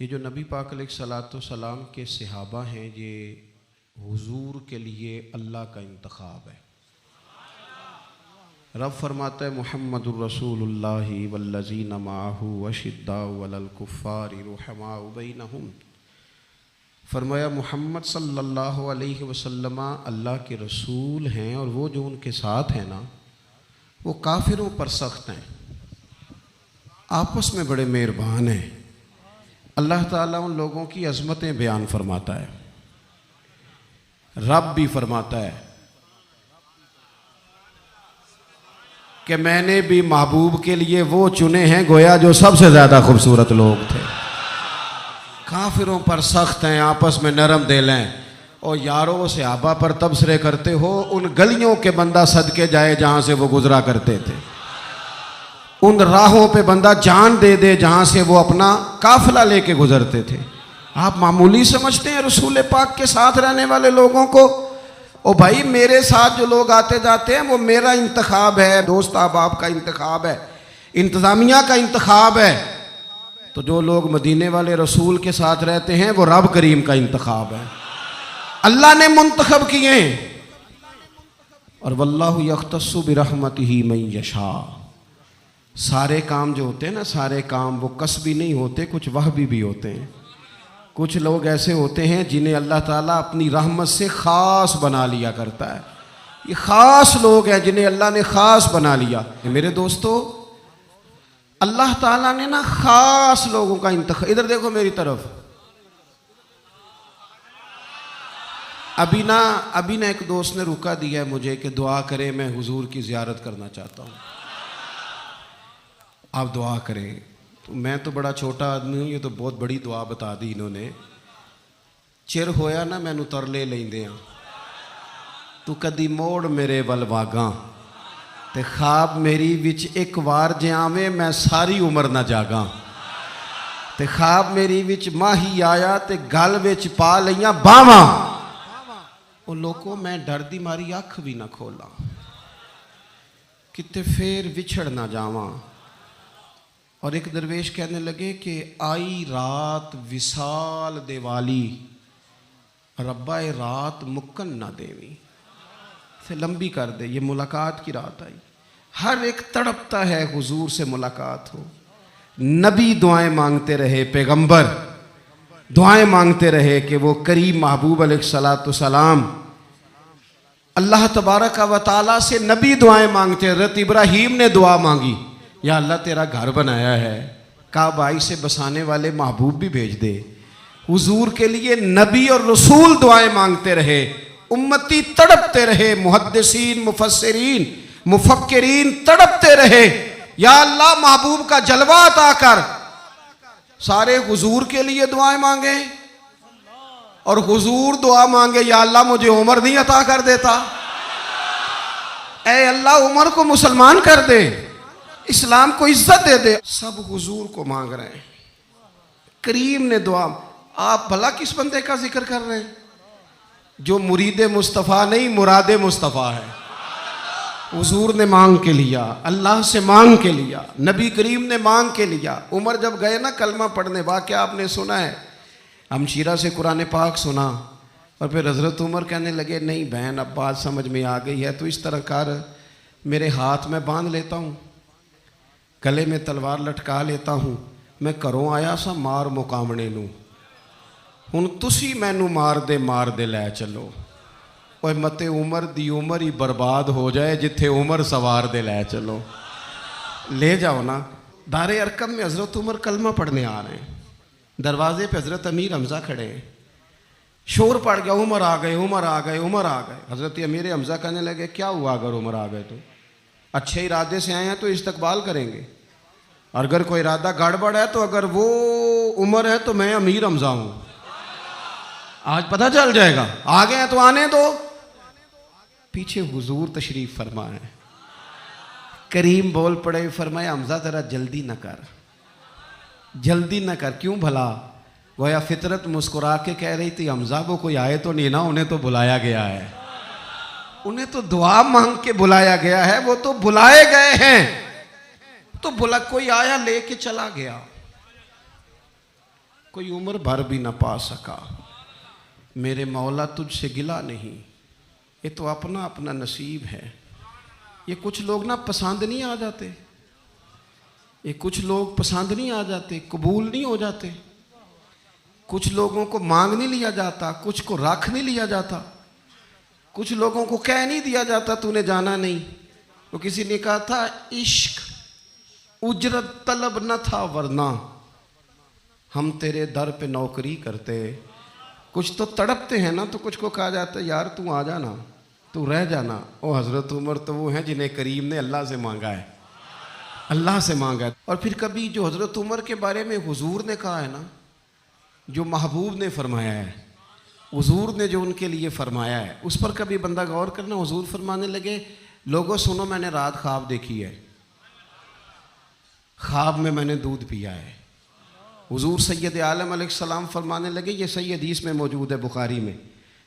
ये जो नबी पाक अलैहिस्सलातु सलाम के सहाबा हैं, ये हुजूर के लिए अल्लाह का इंतखाब है। रब फरमाता है मुहम्मदुर रसूलुल्लाहि वल्लज़ीना माअहु अशिद्दाउ अलल कुफ़्फ़ारि रुहमाउ बैनहुम। फरमाया मोहम्मद सल्लल्लाहु अलैहि वसल्लम अल्लाह के रसूल हैं और वो जो उनके साथ हैं ना, वो काफिरों पर सख्त हैं, आपस में बड़े मेहरबान हैं। अल्लाह ताला उन लोगों की अज़मतें बयान फरमाता है। रब भी फरमाता है कि मैंने भी महबूब के लिए वो चुने हैं गोया जो सबसे ज़्यादा खूबसूरत लोग थे। काफिरों पर सख्त हैं, आपस में नरम दिल हैं। और यारों सहाबा पर तबसरे करते हो, उन गलियों के बंदा सदके जाए जहाँ से वो गुजरा करते थे, उन राहों पे बंदा जान दे दे जहाँ से वो अपना काफिला लेके गुजरते थे। आप मामूली समझते हैं रसूल पाक के साथ रहने वाले लोगों को? ओ भाई, मेरे साथ जो लोग आते जाते हैं वो मेरा इंतखाब है, दोस्त अहबाब का इंतखाब है, इंतज़ामिया का इंतखाब है। तो जो लोग मदीने वाले रसूल के साथ रहते हैं वो रब करीम का इंतखाब है, अल्लाह ने मुंतखब किए। और वल्लाहु यख्तस्सु बिरहमतिही मन यशा। सारे काम जो होते हैं ना, सारे काम वो कसबी नहीं होते, कुछ वहबी भी होते हैं। कुछ लोग ऐसे होते हैं जिन्हें अल्लाह ताला अपनी रहमत से ख़ास बना लिया करता है। ये ख़ास लोग हैं जिन्हें अल्लाह ने ख़ास बना लिया। मेरे दोस्तों, अल्लाह ताला ने ना ख़ास लोगों का इंतखाब। इधर देखो मेरी तरफ। अभी ना एक दोस्त ने रुका दिया है मुझे कि दुआ करें, मैं हुजूर की ज़ियारत करना चाहता हूँ, आप दुआ करें। तो मैं तो बड़ा छोटा आदमी हूँ, ये तो बहुत बड़ी दुआ बता दी इन्होंने। चिर होया ना मैनू तरले लेंदे आ, तू कदी मोड़ मेरे वल वागा, ते ख्वाब मेरी विच एक वार जे आवे मैं सारी उम्र ना जागा। ते ख्वाब मेरी विच माही आया ते गल विच पा लईयां बावां, ओ लोको मैं डर दी मारी अख भी ना खोला, किते फिर विछड़ ना जावां। और एक दरवेश कहने लगे कि आई रात विसाल देवाली, रब्बा ए रात मुक्कन ना देवी, से लंबी कर दे। ये मुलाकात की रात आई, हर एक तड़पता है हुजूर से मुलाकात हो। नबी दुआएं मांगते रहे, पैगंबर दुआएं मांगते रहे कि वो करीम महबूब अलैहिस्सलातु सलाम अल्लाह तबारक व तआला से नबी दुआएं मांगते। हज़रत इब्राहीम ने दुआ मांगी, या अल्लाह तेरा घर बनाया है, काबाई से बसाने वाले महबूब भी भेज दे। हुजूर के लिए नबी और रसूल दुआएं मांगते रहे, उम्मती तड़पते रहे, मुहद्दिसीन मुफस्सिरीन मुफक्किरीन तड़पते रहे, या अल्लाह महबूब का जलवा अता कर। सारे हुजूर के लिए दुआएं मांगे और हुजूर दुआ मांगे, या अल्लाह मुझे उम्र नहीं अता कर देता, ऐ अल्लाह उम्र को मुसलमान कर दे, इस्लाम को इज्जत दे दे। सब हुजूर को मांग रहे हैं। करीम ने दुआ। आप भला किस बंदे का जिक्र कर रहे हैं जो मुरीद मुस्तफ़ा नहीं मुराद मुस्तफ़ा है? हुजूर ने मांग के लिया, अल्लाह से मांग के लिया, नबी करीम ने मांग के लिया। उमर जब गए ना कलमा पढ़ने, वाक़या आपने सुना है, हमशीरा से कुरान पाक सुना और फिर हज़रत उमर कहने लगे, नहीं बहन अब बात समझ में आ गई है, तो इस तरह कर, मेरे हाथ में बांध लेता हूँ, गले में तलवार लटका लेता हूँ, मैं घरों आया सा मार मुकामने नूं, हुण तुसी मैनू मार दे लै चलो। और मते उमर दी उमर ही बर्बाद हो जाए, जिथे उमर सवार दे लै चलो, ले जाओ ना। दारे अरकम में हज़रत उमर कलमा पढ़ने आ रहे हैं, दरवाजे पे हज़रत अमीर हमज़ा खड़े हैं। शोर पड़ गया, उमर आ गए, उमर आ गए, उमर आ गए। हज़रत अमीर हमज़ा कहने लगे, क्या हुआ अगर उमर आ गए तो? अच्छे इरादे से आए हैं तो इस्तकबाल करेंगे, और अगर कोई इरादा गड़बड़ है तो अगर वो उमर है तो मैं अमीर हमज़ा हूँ, आज पता चल जाएगा। आ गए हैं तो आने दो। पीछे हुजूर तशरीफ फरमा है, करीम बोल पड़े, फरमाया हमज़ा ज़रा जल्दी न कर, जल्दी न कर। क्यों भला? गोया फितरत मुस्कुरा के कह रही थी, हमज़ा वो कोई आए तो नहीं ना, उन्हें तो बुलाया गया है, उन्हें तो दुआ मांग के बुलाया गया है, वो तो बुलाए गए हैं। तो बुला कोई आया लेके चला गया। कोई उम्र भर भी ना पा सका। मेरे मौला तुझसे गिला नहीं, ये तो अपना अपना नसीब है। ये कुछ लोग ना पसंद नहीं आ जाते, ये कुछ लोग पसंद नहीं आ जाते, कबूल नहीं हो जाते। कुछ लोगों को मांग नहीं लिया जाता, कुछ को रख नहीं लिया जाता, कुछ लोगों को कह नहीं दिया जाता तूने जाना नहीं। तो किसी ने कहा था इश्क उजरत तलब न था वरना हम तेरे दर पे नौकरी करते। कुछ तो तड़पते हैं ना, तो कुछ को कहा जाता है यार तू आ जाना, तू रह जाना। ओ हज़रत उमर तो वो हैं जिन्हें करीम ने अल्लाह से मांगा है, अल्लाह से मांगा है। और फिर कभी जो हज़रत उमर के बारे में हुजूर ने कहा है ना, जो महबूब ने फरमाया है, हुजूर ने जो उनके लिए फरमाया है, उस पर कभी बंदा गौर करना। हुजूर फरमाने लगे लोगों सुनो, मैंने रात ख्वाब देखी है, ख्वाब में मैंने दूध पिया है। हुजूर सैयद आलम अलैहिस्सलाम फरमाने लगे, ये सही हदीस में मौजूद है बुखारी में,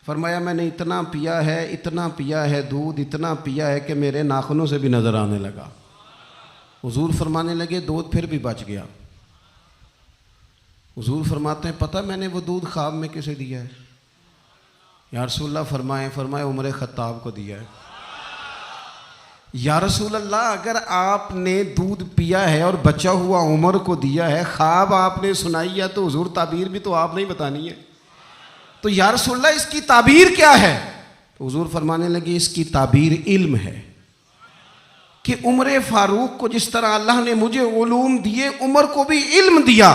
फरमाया मैंने इतना पिया है, इतना पिया है दूध, इतना पिया है कि मेरे नाखूनों से भी नज़र आने लगा। हुजूर फरमाने लगे दूध फिर भी बच गया। हुजूर फरमाते हैं पता मैंने वो दूध ख्वाब में किसे दिया है? या रसूलल्लाह फरमाए उमर खत्ताब को दिया है। या रसूल अल्लाह अगर आपने दूध पिया है और बचा हुआ उमर को दिया है, ख्वाब आपने सुनाई है, तो हुजूर ताबीर भी तो आप नहीं बतानी है। तो या रसूल अल्लाह इसकी ताबीर क्या है? तो हुजूर फरमाने लगे इसकी ताबीर इल्म है कि उमर फारूक को जिस तरह अल्लाह ने मुझे उलूम दिए, उमर को भी इल्म दिया।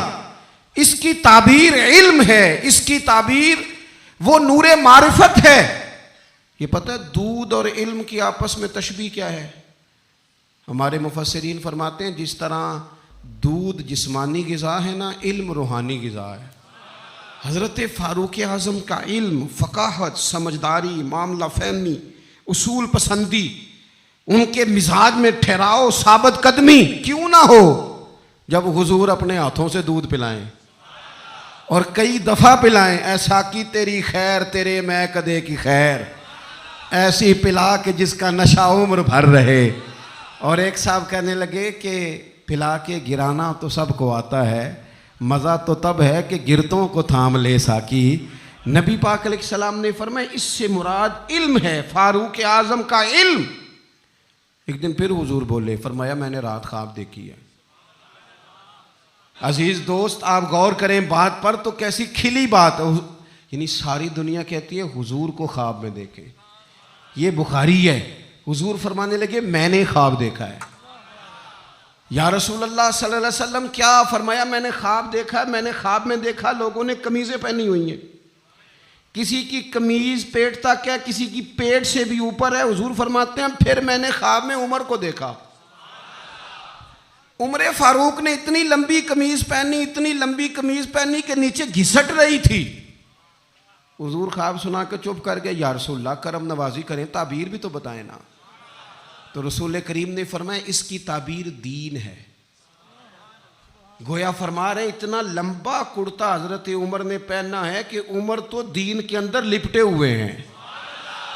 इसकी ताबीर इल्म है, इसकी ताबीर वो नूरे मारिफत है। ये पता है दूध और इल्म की आपस में तशबीह क्या है? हमारे मुफस्सिरीन फरमाते हैं जिस तरह दूध जिस्मानी गिज़ा है ना, इल्म रूहानी गिज़ा है। हज़रत फ़ारूक आज़म का इल्म, फ़काहत, समझदारी, मामला फ़हमी, उसूल पसंदी, उनके मिजाज में ठहराव, साबित कदमी क्यों ना हो, जब हुजूर अपने हाथों से दूध पिलाएं और कई दफ़ा पिलाएं, ऐसा की तेरी खैर तेरे मैं कदे की खैर, ऐसी पिला के जिसका नशा उम्र भर रहे। और एक साहब कहने लगे कि पिला के गिराना तो सबको आता है, मज़ा तो तब है कि गिरतों को थाम ले साकी। नबी पाक अलैहिस्सलाम ने फरमाया इससे मुराद इल्म है, फारूक आज़म का इल्म। एक दिन फिर हुजूर बोले, फरमाया मैंने रात ख्वाब देखी है। अजीज दोस्त आप गौर करें बात पर, तो कैसी खिली बात है। यानी सारी दुनिया कहती है हुजूर को ख्वाब में देखे, ये बुखारी है। हुजूर फरमाने लगे मैंने ख्वाब देखा है। या रसूल अल्लाह सल्लल्लाहु अलैहि वसल्लम क्या फरमाया? मैंने ख्वाब देखा, मैंने ख्वाब में देखा लोगों ने कमीज़ें पहनी हुई हैं, किसी की कमीज़ पेट तक है, किसी की पेट से भी ऊपर है। हुजूर फरमाते हैं फिर मैंने ख्वाब में उमर को देखा। उमर फारूक ने इतनी लंबी कमीज़ पहनी, इतनी लंबी कमीज़ पहनी कि नीचे घिसट रही थी। हुजूर ख्वाब सुना के चुप कर गए। या रसूलल्लाह करम नवाजी करें, ताबीर भी तो बताएं ना। तो रसूल करीम ने फरमाया इसकी ताबीर दीन है। गोया फरमा रहे इतना लंबा कुर्ता हजरत उमर ने पहना है कि उमर तो दीन के अंदर लिपटे हुए हैं।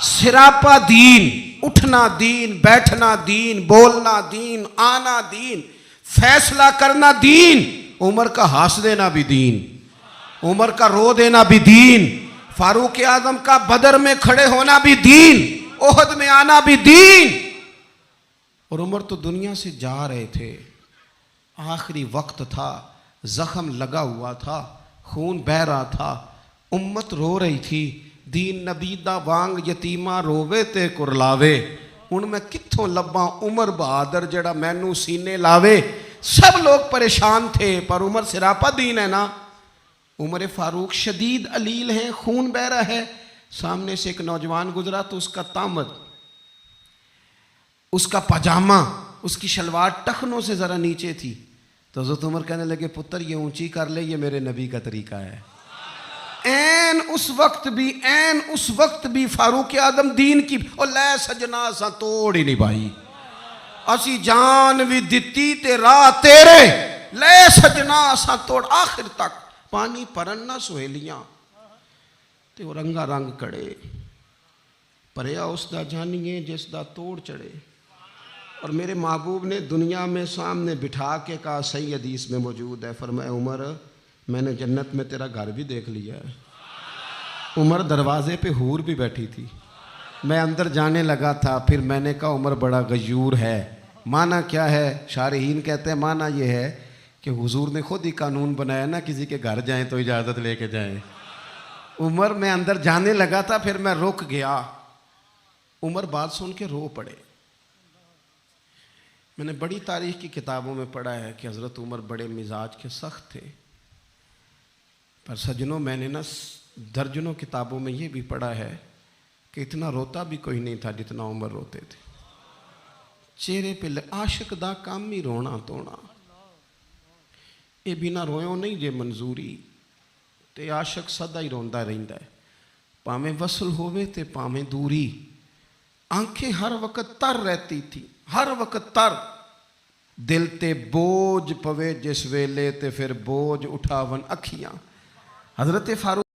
सिरापा दीन, उठना दीन, बैठना दीन, बोलना दीन, आना दीन, फैसला करना दीन। उमर का हंस देना भी दीन, उमर का रो देना भी दीन, फारूक आजम का बदर में खड़े होना भी दीन, ओहद में आना भी दीन। और उमर तो दुनिया से जा रहे थे, आखिरी वक्त था, जख्म लगा हुआ था, खून बह रहा था, उम्मत रो रही थी। दीन नबी दा वांग यतीमा रोवे ते कुरलावे, हुण मैं कित्थों लब्बां उमर बहादुर जेड़ा मैनू सीने लावे। सब लोग परेशान थे, पर उमर सिरापा दीन है ना। उमर फारूक शदीद अलील हैं, खून बह रहा है। सामने से एक नौजवान गुजरा तो उसका तामद, उसका पजामा, उसकी शलवार टखनों से ज़रा नीचे थी। तो हज़रत उमर कहने लगे पुत्र ये ऊंची कर ले, ये मेरे नबी का तरीका है। ऐन उस वक्त भी फारूक आदम दीन की ओ लै सजना सा तोड़ ही नहीं भाई, असी जान भी दिती ते राह तेरे, लै सजना सा तोड़। आखिर तक पानी भरन ना सुहेलियां ते वो रंगा रंग कड़े, परया उसदा जानिए जिसदा तोड़ चढ़े। और मेरे महबूब ने दुनिया में सामने बिठा के कहा, सही हदीस में मौजूद है, फरमाया उमर मैंने जन्नत में तेरा घर भी देख लिया है। उमर दरवाजे पे हूर भी बैठी थी। मैं अंदर जाने लगा था, फिर मैंने कहा उमर बड़ा गयूर है। माना क्या है? शारहीन कहते हैं माना ये है कि हुजूर ने खुद ही कानून बनाया ना, किसी के घर जाएं तो इजाज़त लेके जाएं। उमर मैं अंदर जाने लगा था, फिर मैं रुक गया। उमर बात सुन के रो पड़े। मैंने बड़ी तारीख की किताबों में पढ़ा है कि हज़रत उमर बड़े मिजाज के सख्त थे, पर सज्जनों मैंने ना दर्जनों किताबों में ये भी पढ़ा है कि इतना रोता भी कोई नहीं था जितना उमर रोते थे। चेहरे पे आशिक दा काम ही रोना धोना, ये बिना रोयो नहीं जे मंजूरी, ते आशिक सदा ही रोंदा रहिंदा है, भावें वसल होवे ते भावें दूरी। आंखें हर वक्त तर रहती थी, हर वक्त तर। दिल ते बोझ पवे जिस वेले ते फिर बोझ उठावन अखियां। हजरत फारूक